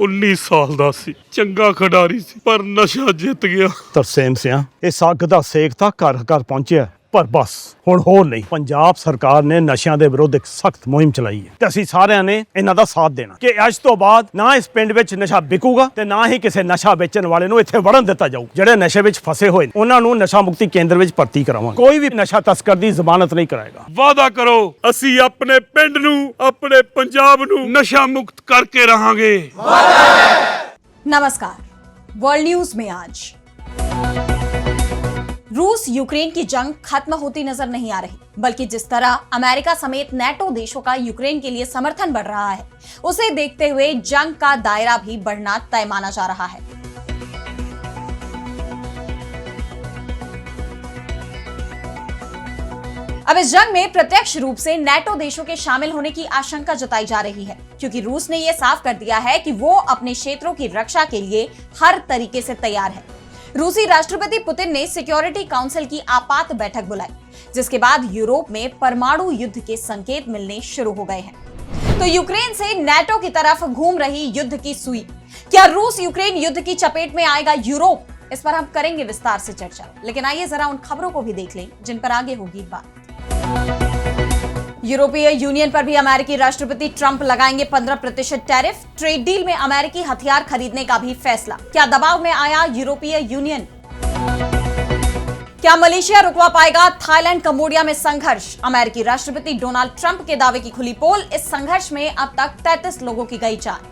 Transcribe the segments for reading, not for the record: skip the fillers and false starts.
19 ਸਾਲ ਦਾ ਸੀ, ਚੰਗਾ ਖਿਡਾਰੀ ਸੀ, ਪਰ ਨਸ਼ਾ ਜਿੱਤ ਗਿਆ। ਤਰਸੇਮ ਸਿਆ, ਇਸ ਅੱਗ ਦਾ ਸੇਕ ਤਾਂ ਘਰ ਘਰ ਪਹੁੰਚਿਆ, ਪਰ ਬਸ ਹੁਣ ਹੋਰ ਨਹੀਂ। ਪੰਜਾਬ ਸਰਕਾਰ ਨੇ ਨਸ਼ਿਆਂ ਦੇ ਵਿਰੁੱਧ ਇੱਕ ਸਖਤ ਮੁਹਿੰਮ ਚਲਾਈ ਹੈ ਤੇ ਅਸੀਂ ਸਾਰਿਆਂ ਨੇ ਇਹਨਾਂ ਦਾ ਸਾਥ ਦੇਣਾ ਕਿ ਅੱਜ ਤੋਂ ਬਾਅਦ ਨਾ ਇਸ ਪਿੰਡ ਵਿੱਚ ਨਸ਼ਾ ਵਿਕੂਗਾ ਤੇ ਨਾ ਹੀ ਕਿਸੇ ਨਸ਼ਾ ਵੇਚਣ ਵਾਲੇ ਨੂੰ ਇੱਥੇ ਵੜਨ ਦਿੱਤਾ ਜਾਊ। ਜਿਹੜੇ ਨਸ਼ੇ ਵਿੱਚ ਫਸੇ ਹੋਏ ਨੇ ਉਹਨਾਂ ਨੂੰ ਨਸ਼ਾ ਮੁਕਤੀ ਕੇਂਦਰ ਵਿੱਚ ਭਰਤੀ ਕਰਾਵਾਂਗੇ। ਕੋਈ ਵੀ ਨਸ਼ਾ ਤਸਕਰ ਦੀ ਜ਼ਮਾਨਤ ਨਹੀਂ ਕਰਾਏਗਾ। ਵਾਅਦਾ ਕਰੋ, ਅਸੀਂ ਆਪਣੇ ਪਿੰਡ ਨੂੰ, ਆਪਣੇ ਪੰਜਾਬ ਨੂੰ नशा मुक्त करके रहेंगे। नमस्कार, वर्ल्ड न्यूज में आज रूस यूक्रेन की जंग खत्म होती नजर नहीं आ रही, बल्कि जिस तरह अमेरिका समेत नेटो देशों का यूक्रेन के लिए समर्थन बढ़ रहा है, उसे देखते हुए जंग का दायरा भी बढ़ना तय माना जा रहा है। अब इस जंग में प्रत्यक्ष रूप से नेटो देशों के शामिल होने की आशंका जताई जा रही है, क्योंकि रूस ने यह साफ कर दिया है कि वो अपने क्षेत्रों की रक्षा के लिए हर तरीके से तैयार है। रूसी राष्ट्रपति पुतिन ने सिक्योरिटी काउंसिल की आपात बैठक बुलाई, जिसके बाद यूरोप में परमाणु युद्ध के संकेत मिलने शुरू हो गए हैं। तो यूक्रेन से नेटो की तरफ घूम रही युद्ध की सुई, क्या रूस यूक्रेन युद्ध की चपेट में आएगा यूरोप? इस पर हम करेंगे विस्तार से चर्चा, लेकिन आइए जरा उन खबरों को भी देख लें जिन पर आगे होगी बात। यूरोपीय यूनियन पर भी अमेरिकी राष्ट्रपति ट्रंप लगाएंगे 15% टैरिफ। ट्रेड डील में अमेरिकी हथियार खरीदने का भी फैसला, क्या दबाव में आया यूरोपीय यूनियन? क्या मलेशिया रुकवा पाएगा थाईलैंड कंबोडिया में संघर्ष? अमेरिकी राष्ट्रपति डोनाल्ड ट्रंप के दावे की खुली पोल, इस संघर्ष में अब तक 33 लोगों की गई जान।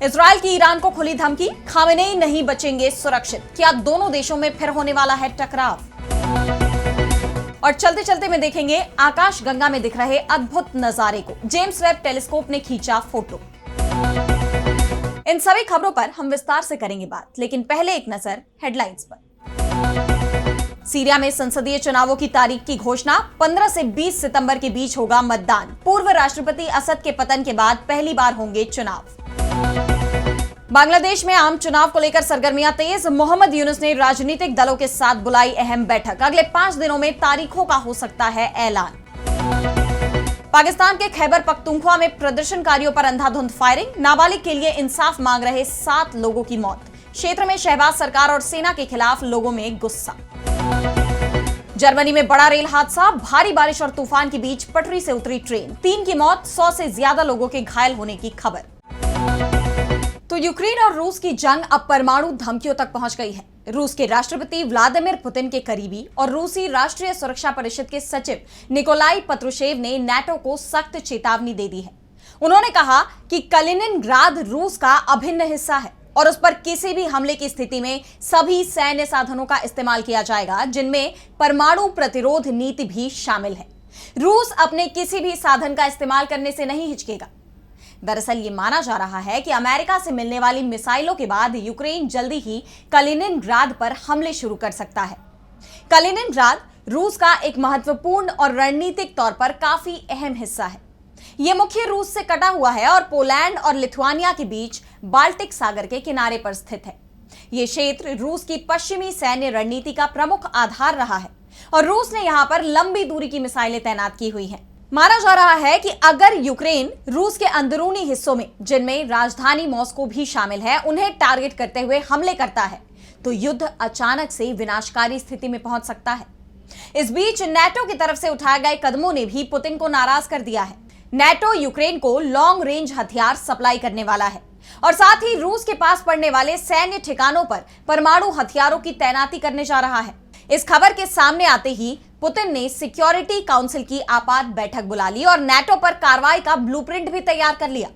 इजरायल की ईरान को खुली धमकी, खामेनेई नहीं बचेंगे सुरक्षित, क्या दोनों देशों में फिर होने वाला है टकराव? और चलते चलते में देखेंगे आकाश गंगा में दिख रहे अद्भुत नजारे को, जेम्स वेब टेलीस्कोप ने खींचा फोटो। इन सभी खबरों पर हम विस्तार से करेंगे बात, लेकिन पहले एक नजर हेडलाइंस पर। सीरिया में संसदीय चुनावों की तारीख की घोषणा, 15 से 20 सितंबर के बीच होगा मतदान। पूर्व राष्ट्रपति असद के पतन के बाद पहली बार होंगे चुनाव। बांग्लादेश में आम चुनाव को लेकर सरगर्मियां तेज, मोहम्मद यूनुस ने राजनीतिक दलों के साथ बुलाई अहम बैठक, अगले 5 दिनों में तारीखों का हो सकता है ऐलान। पाकिस्तान के खैबर पख्तूनख्वा में प्रदर्शनकारियों पर अंधाधुंध फायरिंग, नाबालिग के लिए इंसाफ मांग रहे 7 लोगों की मौत। क्षेत्र में शहबाज सरकार और सेना के खिलाफ लोगों में गुस्सा। जर्मनी में बड़ा रेल हादसा, भारी बारिश और तूफान के बीच पटरी से उतरी ट्रेन, 3 की मौत, 100 से ज्यादा लोगों के घायल होने की खबर। तो यूक्रेन और रूस की जंग अब परमाणु धमकियों तक पहुंच गई है। रूस के राष्ट्रपति व्लादिमीर पुतिन के करीबी और रूसी राष्ट्रीय सुरक्षा परिषद के सचिव निकोलाई पत्रुशेव ने नेटो को सख्त चेतावनी दे दी है। उन्होंने कहा कि कलिनिनग्राद रूस का अभिन्न हिस्सा है और उस पर किसी भी हमले की स्थिति में सभी सैन्य साधनों का इस्तेमाल किया जाएगा, जिनमें परमाणु प्रतिरोध नीति भी शामिल है। रूस अपने किसी भी साधन का इस्तेमाल करने से नहीं हिचकेगा। दरअसल ये माना जा रहा है कि अमेरिका से मिलने वाली मिसाइलों के बाद यूक्रेन जल्दी ही कलिनिनग्राद पर हमले शुरू कर सकता है। कलिनिनग्राद रूस का एक महत्वपूर्ण और रणनीतिक तौर पर काफी अहम हिस्सा है। यह मुख्य रूस से कटा हुआ है और पोलैंड और लिथुआनिया के बीच बाल्टिक सागर के किनारे पर स्थित है। यह क्षेत्र रूस की पश्चिमी सैन्य रणनीति का प्रमुख आधार रहा है और रूस ने यहां पर लंबी दूरी की मिसाइलें तैनात की हुई हैं। माना जा रहा है कि अगर यूक्रेन रूस के अंदरूनी हिस्सों में, जिनमें राजधानी मॉस्को भी शामिल है, उन्हें टारगेट करते हुए हमले करता है, तो युद्ध अचानक से विनाशकारी स्थिति में पहुंच सकता है। इस बीच नेटो की तरफ से उठाए गए कदमों ने भी पुतिन को नाराज कर दिया है। नेटो यूक्रेन को लॉन्ग रेंज हथियार सप्लाई करने वाला है और साथ ही रूस के पास पड़ने वाले सैन्य ठिकानों पर परमाणु हथियारों की तैनाती करने जा रहा है। इस खबर के सामने आते ही पुतिन ने सिक्योरिटी काउंसिल की आपात बैठक बुला ली और नेटो पर कार्रवाई का ब्लूप्रिंट भी तैयार कर लिया।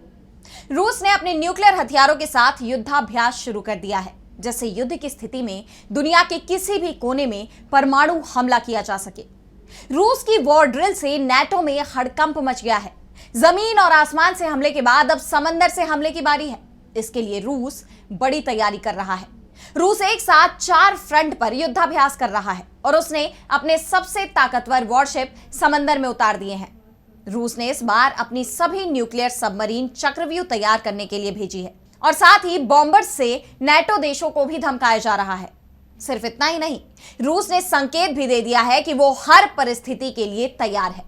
रूस ने अपने न्यूक्लियर हथियारों के साथ युद्धाभ्यास शुरू कर दिया है, जिससे युद्ध की स्थिति में दुनिया के किसी भी कोने में परमाणु हमला किया जा सके। रूस की वॉर ड्रिल से नेटो में हड़कंप मच गया है। जमीन और आसमान से हमले के बाद अब समंदर से हमले की बारी है। इसके लिए रूस बड़ी तैयारी कर रहा है। रूस एक साथ 4 फ्रंट पर युद्धाभ्यास कर रहा है और उसने अपने सबसे ताकतवर वॉरशिप समंदर में उतार दिए हैं। रूस ने इस बार अपनी सभी न्यूक्लियर सबमरीन चक्रव्यूह तैयार करने के लिए भेजी है और साथ ही बॉम्बर्स से नेटो देशों को भी धमकाया जा रहा है। सिर्फ इतना ही नहीं, रूस ने संकेत भी दे दिया है कि वो हर परिस्थिति के लिए तैयार है।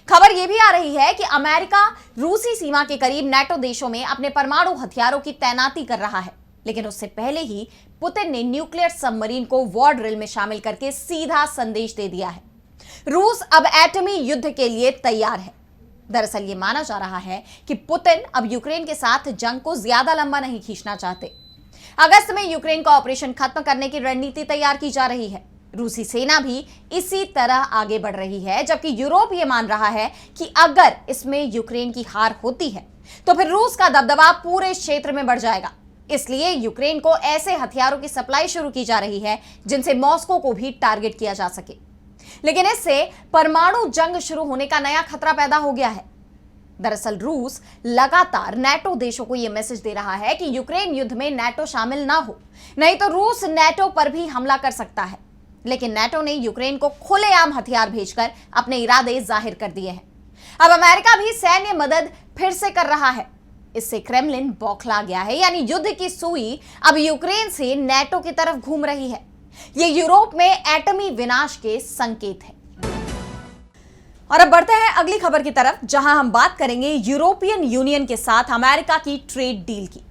खबर यह भी आ रही है कि अमेरिका रूसी सीमा के करीब नाटो देशों में अपने परमाणु हथियारों की तैनाती कर रहा है, लेकिन उससे पहले ही पुतिन ने न्यूक्लियर सबमरीन को वॉर ड्रिल में शामिल करके सीधा संदेश दे दिया है। रूस अब एटमी युद्ध के लिए तैयार है। दरअसल ये माना जा रहा है कि पुतिन अब यूक्रेन के साथ जंग को ज्यादा लंबा नहीं खींचना चाहते। अगस्त में यूक्रेन का ऑपरेशन खत्म करने की रणनीति तैयार की जा रही है। रूसी सेना भी इसी तरह आगे बढ़ रही है, जबकि यूरोप ये मान रहा है कि अगर इसमें यूक्रेन की हार होती है तो फिर रूस का दबदबा पूरे क्षेत्र में बढ़ जाएगा। इसलिए यूक्रेन को ऐसे हथियारों की सप्लाई शुरू की जा रही है जिनसे मॉस्को को भी टारगेट किया जा सके। लेकिन इससे परमाणु जंग शुरू होने का नया खतरा पैदा हो गया है। दरअसल रूस लगातार नाटो देशों को यह मैसेज दे रहा है कि यूक्रेन युद्ध में नाटो शामिल ना हो, नहीं तो रूस नाटो पर भी हमला कर सकता है। लेकिन नाटो ने यूक्रेन को खुलेआम हथियार भेजकर अपने इरादे जाहिर कर दिए हैं। अब अमेरिका भी सैन्य मदद फिर से कर रहा है। इससे क्रेमलिन बौखला गया है, यानी युद्ध की सुई अब यूक्रेन से नाटो की तरफ घूम रही है। यह यूरोप में एटमी विनाश के संकेत है। और अब बढ़ते हैं अगली खबर की तरफ, जहां हम बात करेंगे यूरोपियन यूनियन के साथ अमेरिका की ट्रेड डील की।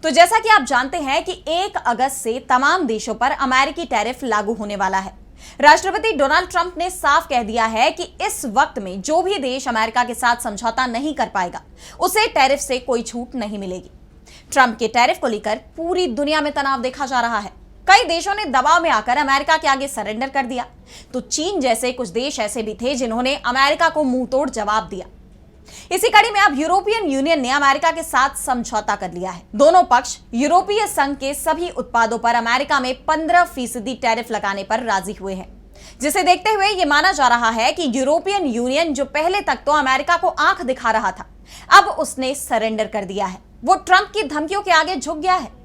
तो जैसा कि आप जानते हैं कि 1 अगस्त से तमाम देशों पर अमेरिकी टैरिफ लागू होने वाला है। राष्ट्रपति डोनाल्ड ट्रंप ने साफ कह दिया है कि इस वक्त में जो भी देश अमेरिका के साथ समझौता नहीं कर पाएगा उसे टैरिफ से कोई छूट नहीं मिलेगी। ट्रंप के टैरिफ को लेकर पूरी दुनिया में तनाव देखा जा रहा है। कई देशों ने दबाव में आकर अमेरिका के आगे सरेंडर कर दिया, तो चीन जैसे कुछ देश ऐसे भी थे जिन्होंने अमेरिका को मुंहतोड़ जवाब दिया। इसी कड़ी में अब यूरोपियन यूनियन ने अमेरिका के साथ समझौता कर लिया है। दोनों पक्ष यूरोपीय संघ के सभी उत्पादों पर अमेरिका में 15% टैरिफ लगाने पर राजी हुए हैं, जिसे देखते हुए यह माना जा रहा है कि यूरोपियन यूनियन जो पहले तक तो अमेरिका को आंख दिखा रहा था, अब उसने सरेंडर कर दिया है। वो ट्रंप की धमकियों के आगे झुक गया है।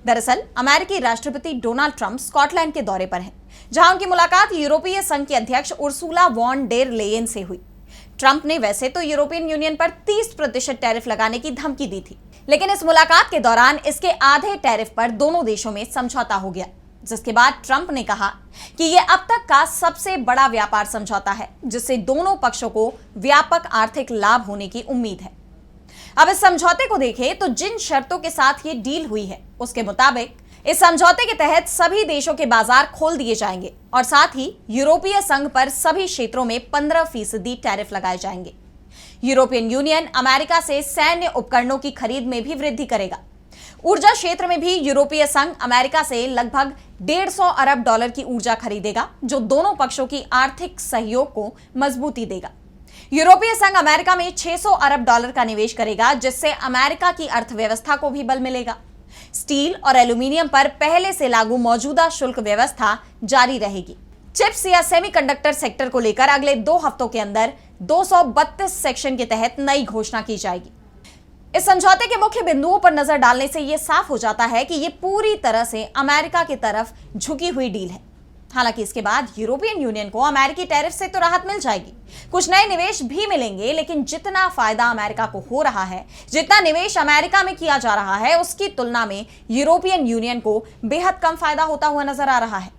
दरअसल अमेरिकी राष्ट्रपति डोनाल्ड ट्रंप स्कॉटलैंड के दौरे पर हैं, जहां उनकी मुलाकात यूरोपीय संघ की अध्यक्ष उर्सुला वॉन डेर लेयन से हुई। ट्रंप ने वैसे तो यूरोपियन यूनियन पर 30% टैरिफ लगाने की धमकी दी थी, लेकिन इस मुलाकात के दौरान इसके आधे टैरिफ पर दोनों देशों में समझौता हो गया, जिसके बाद ट्रंप ने कहा कि यह अब तक का सबसे बड़ा व्यापार समझौता है, जिससे दोनों पक्षों को व्यापक आर्थिक लाभ होने की उम्मीद है। अब इस समझौते को देखें तो जिन शर्तों के साथ ये डील हुई है, उसके मुताबिक इस समझौते के तहत सभी देशों के बाजार खोल दिए जाएंगे और साथ ही यूरोपीय संघ पर सभी क्षेत्रों में 15% टैरिफ लगाए जाएंगे। यूरोपियन यूनियन अमेरिका से सैन्य उपकरणों की खरीद में भी वृद्धि करेगा। ऊर्जा क्षेत्र में भी यूरोपीय संघ अमेरिका से लगभग $150 अरब की ऊर्जा खरीदेगा, जो दोनों पक्षों की आर्थिक सहयोग को मजबूती देगा। यूरोपीय संघ अमेरिका में $600 अरब का निवेश करेगा, जिससे अमेरिका की अर्थव्यवस्था को भी बल मिलेगा। स्टील और एल्यूमीनियम पर पहले से लागू मौजूदा शुल्क व्यवस्था जारी रहेगी। चिप्स या सेमीकंडक्टर सेक्टर को लेकर अगले 2 हफ्तों के अंदर 232 सेक्शन के तहत नई घोषणा की जाएगी। इस समझौते के मुख्य बिंदुओं पर नजर डालने से यह साफ हो जाता है कि यह पूरी तरह से अमेरिका की तरफ झुकी हुई डील है। हालांकि इसके बाद यूरोपियन यूनियन को अमेरिकी टैरिफ से तो राहत मिल जाएगी, कुछ नए निवेश भी मिलेंगे, लेकिन जितना फायदा अमेरिका को हो रहा है, जितना निवेश अमेरिका में किया जा रहा है, उसकी तुलना में यूरोपियन यूनियन को बेहद कम फायदा होता हुआ नजर आ रहा है।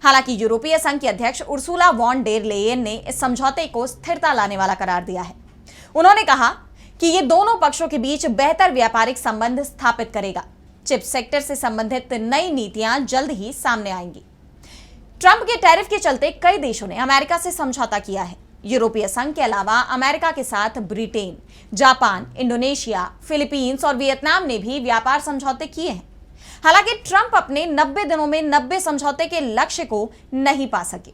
हालांकि यूरोपीय संघ की अध्यक्ष उर्सुला वॉन डेर लेयन ने इस समझौते को स्थिरता लाने वाला करार दिया है। उन्होंने कहा कि ये दोनों पक्षों के बीच बेहतर व्यापारिक संबंध स्थापित करेगा। चिप सेक्टर से संबंधित नई नीतियां जल्द ही सामने आएंगी। ट्रंप के टैरिफ के चलते कई देशों ने अमेरिका से समझौता किया है। यूरोपीय संघ के अलावा अमेरिका के साथ ब्रिटेन, जापान, इंडोनेशिया, फिलीपींस और वियतनाम ने भी व्यापार समझौते किए हैं। हालांकि ट्रंप अपने 90 दिनों में 90 समझौते के लक्ष्य को नहीं पा सके।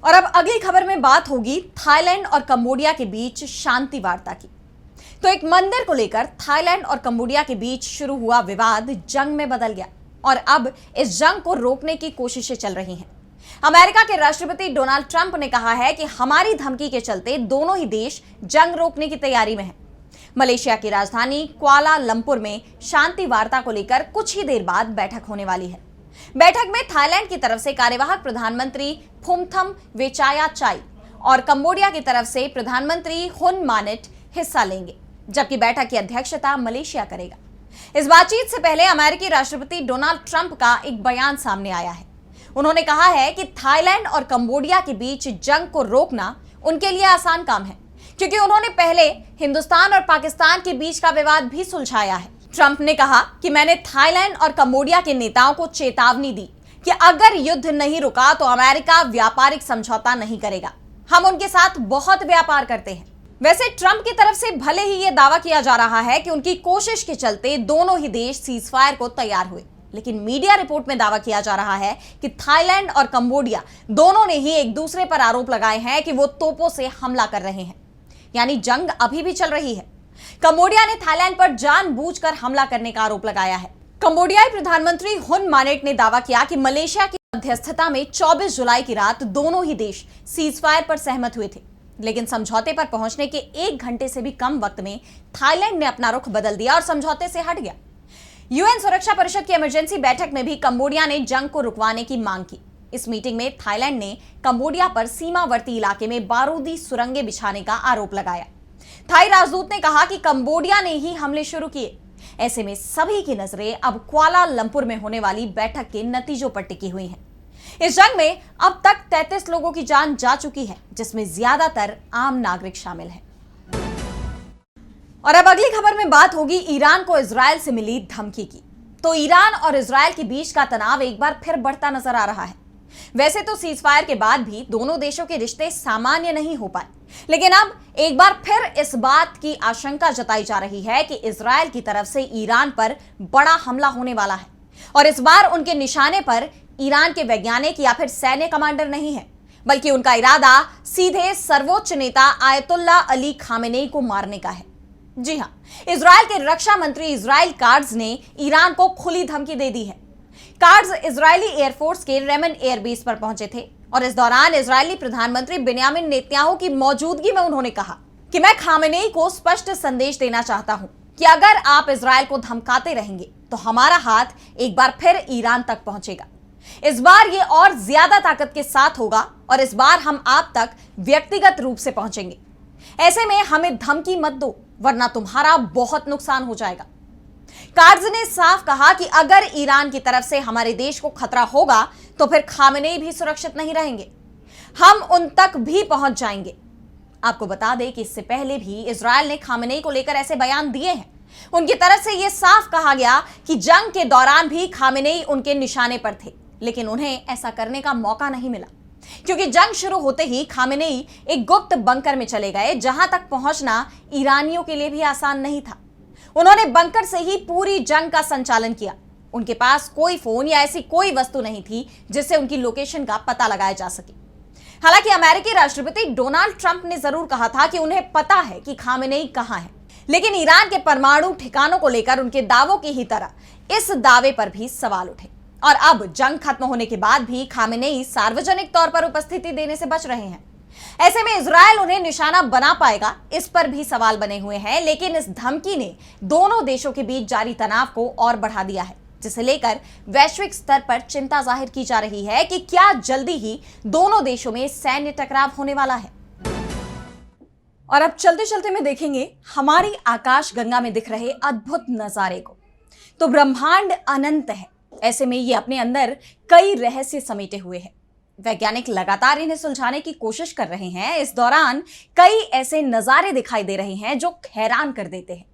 और अब अगली खबर में बात होगी थाईलैंड और कंबोडिया के बीच शांति वार्ता की। तो एक मंदिर को लेकर थाईलैंड और कंबोडिया के बीच शुरू हुआ विवाद जंग में बदल गया और अब इस जंग को रोकने की कोशिशें चल रही हैं। अमेरिका के राष्ट्रपति डोनाल्ड ट्रंप ने कहा है कि हमारी धमकी के चलते दोनों ही देश जंग रोकने की तैयारी में हैं। मलेशिया की राजधानी कुआला लंपुर में शांति वार्ता को लेकर कुछ ही देर बाद बैठक होने वाली है। बैठक में थाईलैंड की तरफ से कार्यवाहक प्रधानमंत्री फुमथम वेचायाचाई और कंबोडिया की तरफ से प्रधानमंत्री हुन मानेट हिस्सा लेंगे, जबकि बैठक की अध्यक्षता मलेशिया करेगा। इस बातचीत से पहले अमेरिकी राष्ट्रपति डोनाल्ड ट्रंप का एक बयान सामने आया है। उन्होंने कहा है कि थाईलैंड और कंबोडिया के बीच जंग को रोकना उनके लिए आसान काम है, क्योंकि उन्होंने पहले हिंदुस्तान और पाकिस्तान के बीच का विवाद भी सुलझाया है। ट्रंप ने कहा कि मैंने थाईलैंड और कंबोडिया के नेताओं को चेतावनी दी कि अगर युद्ध नहीं रुका तो अमेरिका व्यापारिक समझौता नहीं करेगा। हम उनके साथ बहुत व्यापार करते हैं। वैसे ट्रंप की तरफ से भले ही यह दावा किया जा रहा है कि उनकी कोशिश के चलते दोनों ही देश सीजफायर को तैयार हुए, लेकिन मीडिया रिपोर्ट में दावा किया जा रहा है कि थाईलैंड और कंबोडिया दोनों ने ही एक दूसरे पर आरोप लगाए हैं कि वो तोपों से हमला कर रहे हैं, यानी जंग अभी भी चल रही है। कंबोडिया ने थाईलैंड पर जानबूझकर हमला करने का आरोप लगाया है। कंबोडियाई प्रधानमंत्री हुन मानेट ने दावा किया कि मलेशिया की मध्यस्थता में 24 जुलाई की रात दोनों ही देश सीजफायर पर सहमत हुए थे, लेकिन समझौते पर पहुंचने के 1 घंटे से भी कम वक्त में थाईलैंड ने अपना रुख बदल दिया और समझौते से हट गया। यूएन सुरक्षा परिषद की इमरजेंसी बैठक में भी कंबोडिया ने जंग को रुकवाने की मांग की। इस मीटिंग में थाईलैंड ने कंबोडिया पर सीमावर्ती इलाके में बारूदी सुरंगें बिछाने का आरोप लगाया। थाई राजदूत ने कहा कि कंबोडिया ने ही हमले शुरू किए। ऐसे में सभी की नजरें अब कुआलालंपुर में होने वाली बैठक के नतीजों पर टिकी हुई हैं। इस जंग में अब तक 33 लोगों की जान जा चुकी है, जिसमें ज्यादातर आम नागरिक शामिल हैं। और अब अगली खबर में बात होगी ईरान को इजरायल से मिली धमकी की। तो ईरान और इजरायल के बीच का तनाव एक बार फिर बढ़ता नजर आ रहा है। वैसे तो सीजफायर के बाद भी दोनों देशों के रिश्ते सामान्य नहीं हो पाए, लेकिन अब एक बार फिर इस बात की आशंका जताई जा रही है कि इजरायल की तरफ से ईरान पर बड़ा हमला होने वाला है। और इस बार उनके निशाने पर ईरान के वैज्ञानिक या फिर सैन्य कमांडर नहीं है, बल्कि उनका इरादा सीधे सर्वोच्च नेता आयतुल्ला अली खामेनेई को मारने का है। जी हां, इजरायल के रक्षा मंत्री इजराइल काट्ज ने ईरान को खुली धमकी दे दी है। काट्ज इजरायली एयरफोर्स के रेमन एयरबेस पर पहुंचे थे और इस दौरान इजरायली प्रधानमंत्री बेन्यामिन नेतन्याहू की मौजूदगी में उन्होंने कहा कि मैं खामेनेई को स्पष्ट संदेश देना चाहता हूं कि अगर आप इजरायल को धमकाते रहेंगे तो हमारा हाथ एक बार फिर ईरान तक पहुंचेगा। इस बार ये और ज्यादा ताकत के साथ होगा और इस बार हम आप तक व्यक्तिगत रूप से पहुंचेंगे। ऐसे में हमें धमकी मत दो, वरना तुम्हारा बहुत नुकसान हो जाएगा। काट्ज ने साफ कहा कि अगर ईरान की तरफ से हमारे देश को खतरा होगा तो फिर खामेनेई भी सुरक्षित नहीं रहेंगे, हम उन तक भी पहुंच जाएंगे। आपको बता दें कि इससे पहले भी इजरायल ने खामेनेई को लेकर ऐसे बयान दिए हैं। उनकी तरफ से यह साफ कहा गया कि जंग के दौरान भी खामेनेई उनके निशाने पर थे, लेकिन उन्हें ऐसा करने का मौका नहीं मिला, क्योंकि जंग शुरू होते ही खामेनेई एक गुप्त बंकर में चले गए, जहां तक पहुंचना ईरानियों के लिए भी आसान नहीं था। उन्होंने बंकर से ही पूरी जंग का संचालन किया। उनके पास कोई फोन या ऐसी कोई वस्तु नहीं थी जिससे उनकी लोकेशन का पता लगाया जा सके। हालांकि अमेरिकी राष्ट्रपति डोनाल्ड ट्रंप ने जरूर कहा था कि उन्हें पता है कि खामेनेई कहां है, लेकिन ईरान के परमाणु ठिकानों को लेकर उनके दावों की ही तरह इस दावे पर भी सवाल उठे। और अब जंग खत्म होने के बाद भी खामेनेई सार्वजनिक तौर पर उपस्थिति देने से बच रहे हैं। ऐसे में इजरायल उन्हें निशाना बना पाएगा, इस पर भी सवाल बने हुए हैं। लेकिन इस धमकी ने दोनों देशों के बीच जारी तनाव को और बढ़ा दिया है, जिसे लेकर वैश्विक स्तर पर चिंता जाहिर की जा रही है कि क्या जल्दी ही दोनों देशों में सैन्य टकराव होने वाला है। और अब चलते चलते में देखेंगे हमारी आकाश गंगा में दिख रहे अद्भुत नजारे को। तो ब्रह्मांड अनंत है, ऐसे में ये अपने अंदर कई रहस्य समेटे हुए हैं। वैज्ञानिक लगातार इन्हें सुलझाने की कोशिश कर रहे हैं। इस दौरान कई ऐसे नजारे दिखाई दे रहे हैं जो हैरान कर देते हैं।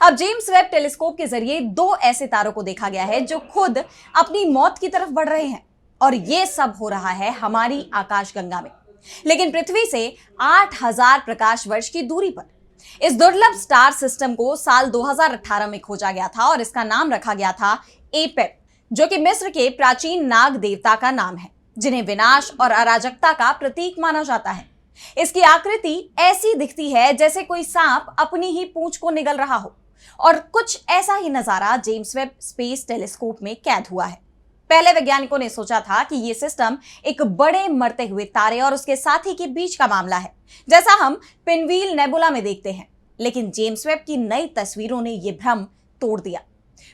अब जेम्स वेब टेलीस्कोप के जरिए 2 ऐसे तारों को देखा गया है जो खुद अपनी मौत की तरफ बढ़ रहे हैं, और ये सब हो रहा है हमारी आकाशगंगा में, लेकिन पृथ्वी से 8000 प्रकाश वर्ष की दूरी पर। इस दुर्लभ स्टार सिस्टम को साल 2018 में खोजा गया था और इसका नाम रखा गया था एपेप, जो कि मिस्र के प्राचीन नाग देवता का नाम है, जिन्हें विनाश और अराजकता का प्रतीक माना जाता है। इसकी आकृति ऐसी दिखती है जैसे कोई सांप अपनी ही पूंछ को निगल रहा हो, और कुछ ऐसा ही नजारा जेम्स वेब स्पेस टेलीस्कोप में कैद हुआ है। पहले वैज्ञानिकों ने सोचा था कि यह सिस्टम एक बड़े मरते हुए तारे और उसके साथी के बीच का मामला है, जैसा हम पिनव्हील नेबुला में देखते हैं, लेकिन जेम्स वेब की नई तस्वीरों ने यह भ्रम तोड़ दिया।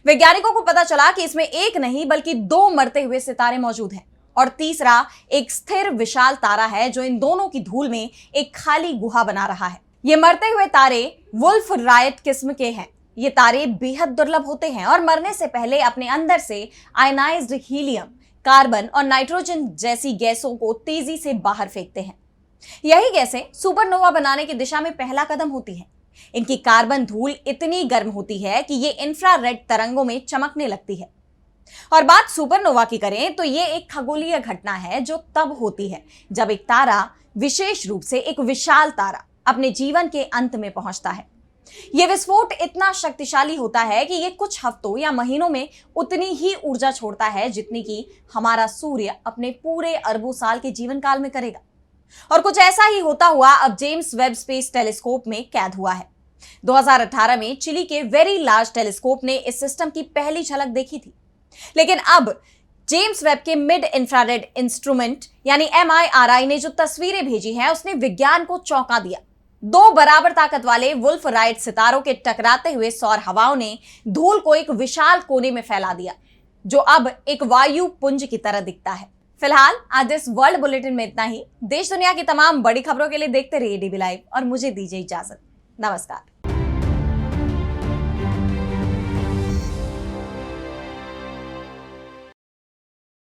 वैज्ञानिकों को पता चला कि इसमें एक नहीं बल्कि 2 मरते हुए सितारे मौजूद हैं, और तीसरा एक स्थिर विशाल तारा है जो इन दोनों की धूल में एक खाली गुहा बना रहा है। ये मरते हुए तारे वुल्फ रायट किस्म के हैं। ये तारे बेहद दुर्लभ होते हैं और मरने से पहले अपने अंदर से आयनाइज्ड हीलियम, कार्बन और नाइट्रोजन जैसी गैसों को तेजी से बाहर फेंकते हैं। यही गैसें सुपरनोवा बनाने की दिशा में पहला कदम होती हैं। इनकी कार्बन धूल इतनी गर्म होती है कि ये इंफ्रारेड तरंगों में चमकने लगती है। और बात सुपरनोवा की करें तो ये एक खगोलीय घटना है जो तब होती है जब एक तारा, विशेष रूप से एक विशाल तारा, अपने जीवन के अंत में पहुंचता है। यह विस्फोट इतना शक्तिशाली होता है कि यह कुछ हफ्तों या महीनों में उतनी ही ऊर्जा छोड़ता है जितनी कि हमारा सूर्य अपने पूरे अरबों साल के जीवन काल में करेगा। और कुछ ऐसा ही होता हुआ अब जेम्स वेब स्पेस टेलीस्कोप में कैद हुआ है। 2018 में चिली के वेरी लार्ज टेलीस्कोप ने इस सिस्टम की पहली झलक देखी थी, लेकिन अब जेम्स वेब के मिड इंफ्रारेड इंस्ट्रूमेंट यानी MIRI ने जो तस्वीरें भेजी हैं उसने विज्ञान को चौंका दिया। 2 बराबर ताकत वाले वुल्फ राइट सितारों के टकराते हुए सौर हवाओं ने धूल को एक विशाल कोने में फैला दिया, जो अब एक वायु पुंज की तरह दिखता है। फिलहाल आज इस वर्ल्ड बुलेटिन में इतना ही। देश दुनिया की तमाम बड़ी खबरों के लिए देखते रहिए DB लाइव और मुझे दीजिए इजाजत। नमस्कार।